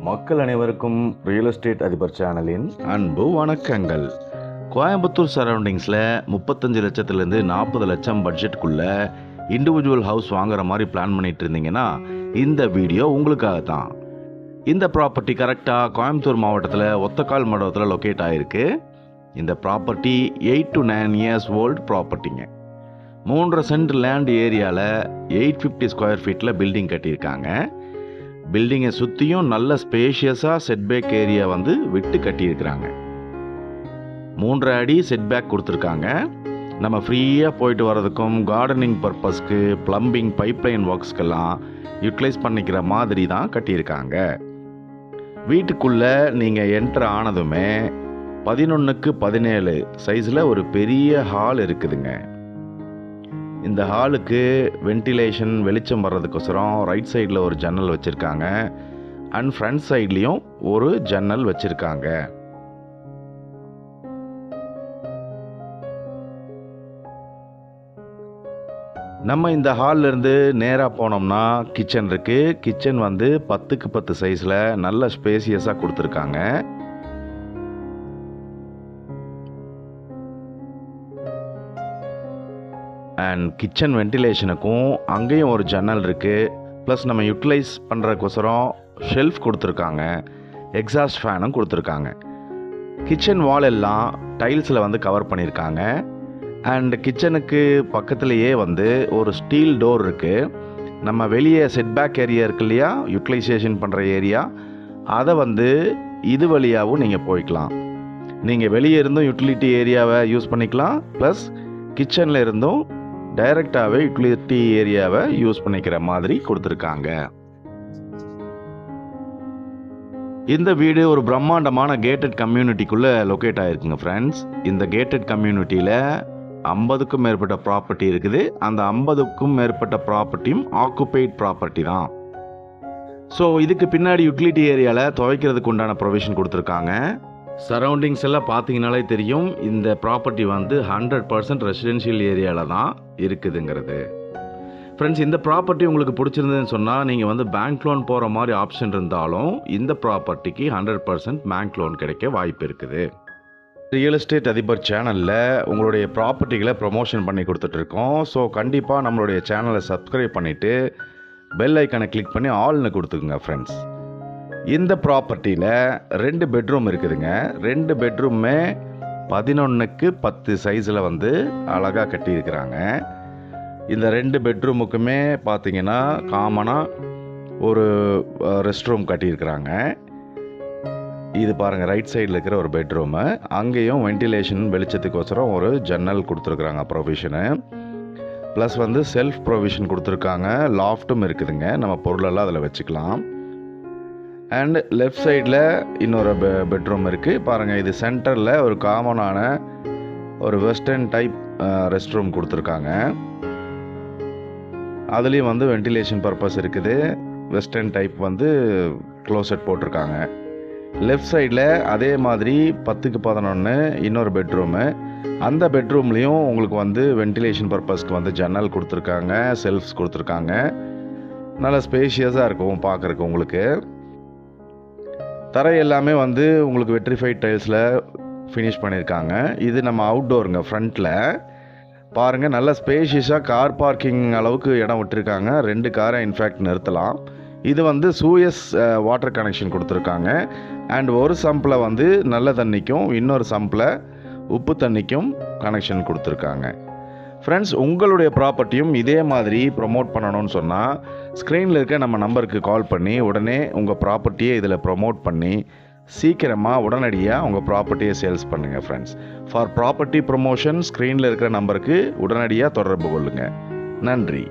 மக்கள் அனைவருக்கும் real estate அதிபர் சேனலின் அன்பு வணக்கங்கள். கோயம்புத்தூர் சரௌண்டிங்ஸில் 35 லட்சத்துலேருந்து 40 லட்சம் பட்ஜெட்டுக்குள்ள இண்டிவிஜுவல் ஹவுஸ் வாங்குற மாதிரி பிளான் பண்ணிட்டு இருந்தீங்கன்னா இந்த வீடியோ உங்களுக்காக தான். இந்த ப்ராப்பர்ட்டி கரெக்டாக கோயம்புத்தூர் மாவட்டத்தில் ஒத்தக்கால் மண்டபத்தில் லொக்கேட் ஆகிருக்கு. இந்த ப்ராப்பர்ட்டி 8 to 9 years ஓல்டு ப்ராப்பர்ட்டிங்க. 3.5 சென்ட் லேண்ட் ஏரியாவில் 850 ஸ்கொயர் ஃபீட்டில் பில்டிங் கட்டியிருக்காங்க. பில்டிங்கை சுற்றியும் நல்ல ஸ்பேஷியஸாக செட்பேக் ஏரியா விட்டு கட்டியிருக்கிறாங்க. 3.5 அடி செட்பேக் கொடுத்துருக்காங்க. நம்ம ஃப்ரீயாக போயிட்டு வர்றதுக்கும் கார்டனிங் பர்பஸ்க்கு ப்ளம்பிங் பைப்லைன் ஒர்க்ஸ்க்கெல்லாம் யூட்டிலைஸ் பண்ணிக்கிற மாதிரி தான் கட்டியிருக்காங்க. வீட்டுக்குள்ளே நீங்கள் என்ட்ரு ஆனதுமே 11x17 சைஸில் ஒரு பெரிய ஹால் இருக்குதுங்க. இந்த ஹாலுக்கு வென்டிலேஷன் வெளிச்சம் வர்றதுக்கோசரம் ரைட் சைடில் ஒரு ஜன்னல் வச்சுருக்காங்க அண்ட் ஃப்ரண்ட் சைட்லேயும் ஒரு ஜன்னல் வச்சுருக்காங்க. நம்ம இந்த ஹால்ல இருந்து நேராக போனோம்னா கிச்சன் இருக்குது. கிச்சன் 10x10 சைஸில் நல்ல ஸ்பேசியஸாக கொடுத்துருக்காங்க. அண்ட் கிச்சன் வென்டிலேஷனுக்கும் அங்கேயும் ஒரு ஜன்னல் இருக்குது. ப்ளஸ் நம்ம யூட்டிலைஸ் பண்ணுறதுக்கோசரம் ஷெல்ஃப் கொடுத்துருக்காங்க. எக்ஸாஸ்ட் ஃபேனும் கொடுத்துருக்காங்க. கிச்சன் வால் எல்லாம் டைல்ஸில் கவர் பண்ணியிருக்காங்க. அண்ட் கிச்சனுக்கு பக்கத்துலேயே ஒரு ஸ்டீல் டோர் இருக்குது. நம்ம வெளியே செட்பேக் ஏரியா இருக்கு இல்லையா, யூட்டிலைசேஷன் பண்ணுற ஏரியா, அதை இது வழியாகவும் நீங்கள் போய்க்கலாம். நீங்கள் வெளியே இருந்தும் யூட்டிலிட்டி ஏரியாவை யூஸ் பண்ணிக்கலாம். ப்ளஸ் கிச்சனில் இருந்தும் டைரெக்டாகவே யூட்டிலிட்டி ஏரியாவை யூஸ் பண்ணிக்கிற மாதிரி கொடுத்துருக்காங்க. இந்த வீடு ஒரு பிரம்மாண்டமான கேட்டட் கம்யூனிட்டிக்குள்ளே லொக்கேட் ஆகிருக்குங்க ஃப்ரெண்ட்ஸ். இந்த கேட்டட் கம்யூனிட்டியில் 50க்கும் மேற்பட்ட ப்ராப்பர்ட்டி இருக்குது. அந்த 50க்கும் மேற்பட்ட ப்ராப்பர்ட்டியும் ஆக்குபைட் ப்ராப்பர்ட்டி தான். ஸோ இதுக்கு பின்னாடி யூட்டிலிட்டி ஏரியாவில் துவைக்கிறதுக்கு உண்டான ப்ரொவிஷன் கொடுத்துருக்காங்க. சரௌண்டிங்ஸ் எல்லாம் பார்த்தீங்கனாலே தெரியும் இந்த ப்ராப்பர்ட்டி 100% ரெசிடென்ஷியல் ஏரியாவில் தான் இருக்குதுங்கிறது. ஃப்ரெண்ட்ஸ், இந்த ப்ராப்பர்ட்டி உங்களுக்கு பிடிச்சிருந்ததுன்னு சொன்னால் நீங்கள் பேங்க் லோன் போகிற மாதிரி ஆப்ஷன் இருந்தாலும் இந்த ப்ராப்பர்ட்டிக்கு 100% பேங்க் லோன் கிடைக்க வாய்ப்பு இருக்குது. ரியல் எஸ்டேட் அதிபர் சேனலில் உங்களுடைய ப்ராப்பர்ட்டிகளை ப்ரொமோஷன் பண்ணி கொடுத்துட்ருக்கோம். ஸோ கண்டிப்பாக நம்மளுடைய சேனலை சப்ஸ்கிரைப் பண்ணிவிட்டு பெல் ஐக்கனை கிளிக் பண்ணி ஆல்னு கொடுத்துக்குங்க ஃப்ரெண்ட்ஸ். இந்த ப்ராப்பர்ட்டியில் 2 பெட்ரூம் இருக்குதுங்க. 2 பெட்ரூமே 11x10 சைஸில் அழகாக கட்டியிருக்கிறாங்க. இந்த 2 பெட்ரூமுக்குமே பார்த்தீங்கன்னா காமனாக ஒரு ரெஸ்ட் ரூம் கட்டியிருக்கிறாங்க. இது பாருங்கள், ரைட் சைடில் இருக்கிற ஒரு பெட்ரூமு. அங்கேயும் வென்டிலேஷன் வெளிச்சத்துக்கோசரம் ஒரு ஜன்னல் கொடுத்துருக்குறாங்க ப்ரொவிஷனு. ப்ளஸ் செல்ஃப் ப்ரொவிஷன் கொடுத்துருக்காங்க. லாஃப்ட்டும் இருக்குதுங்க, நம்ம பொருளெல்லாம் அதில் வச்சுக்கலாம். அண்ட் லெஃப்ட் சைடில் இன்னொரு பெட்ரூம் இருக்குது பாருங்கள். இது சென்டரில் ஒரு காமனான ஒரு வெஸ்டர்ன் டைப் ரெஸ்ட் ரூம் கொடுத்துருக்காங்க. அதுலேயும் வென்டிலேஷன் பர்பஸ் இருக்குது. வெஸ்டர்ன் டைப் க்ளோசட் போட்டிருக்காங்க. லெஃப்ட் சைடில் அதே மாதிரி 10x11 இன்னொரு பெட்ரூமு. அந்த பெட்ரூம்லேயும் உங்களுக்கு வென்டிலேஷன் பர்பஸ்க்கு ஜன்னல் கொடுத்துருக்காங்க, செல்ஃப்ஸ் கொடுத்துருக்காங்க. நல்லா ஸ்பேஷியஸாக இருக்கும் பார்க்குறக்கு. உங்களுக்கு தரை எல்லாமே உங்களுக்கு வெட்ரிஃபைட் டைல்ஸில் ஃபினிஷ் பண்ணியிருக்காங்க. இது நம்ம அவுட்டோருங்க. ஃப்ரண்ட்டில் பாருங்கள், நல்ல ஸ்பேஷியஸாக கார் பார்க்கிங் அளவுக்கு இடம் விட்டுருக்காங்க. 2 காரை இன்ஃபேக்ட் நிறுத்தலாம். இது சூயஸ் வாட்டர் கனெக்ஷன் கொடுத்துருக்காங்க. அண்ட் ஒரு சம்பில் நல்ல தண்ணிக்கும் இன்னொரு சம்பில் உப்பு தண்ணிக்கும் கனெக்ஷன் கொடுத்துருக்காங்க. ஃப்ரெண்ட்ஸ், உங்களுடைய ப்ராப்பர்ட்டியும் இதே மாதிரி ப்ரொமோட் பண்ணணும்னு சொன்னால் ஸ்க்ரீனில் இருக்க நம்ம நம்பருக்கு கால் பண்ணி உடனே உங்கள் ப்ராப்பர்ட்டியை இதில் ப்ரொமோட் பண்ணி சீக்கிரமாக உடனடியாக உங்கள் ப்ராப்பர்ட்டியை சேல்ஸ் பண்ணுங்கள் ஃப்ரெண்ட்ஸ். ஃபார் ப்ராப்பர்ட்டி ப்ரொமோஷன் ஸ்க்ரீனில் இருக்கிற நம்பருக்கு உடனடியாக தொடர்பு கொள்ளுங்கள். நன்றி.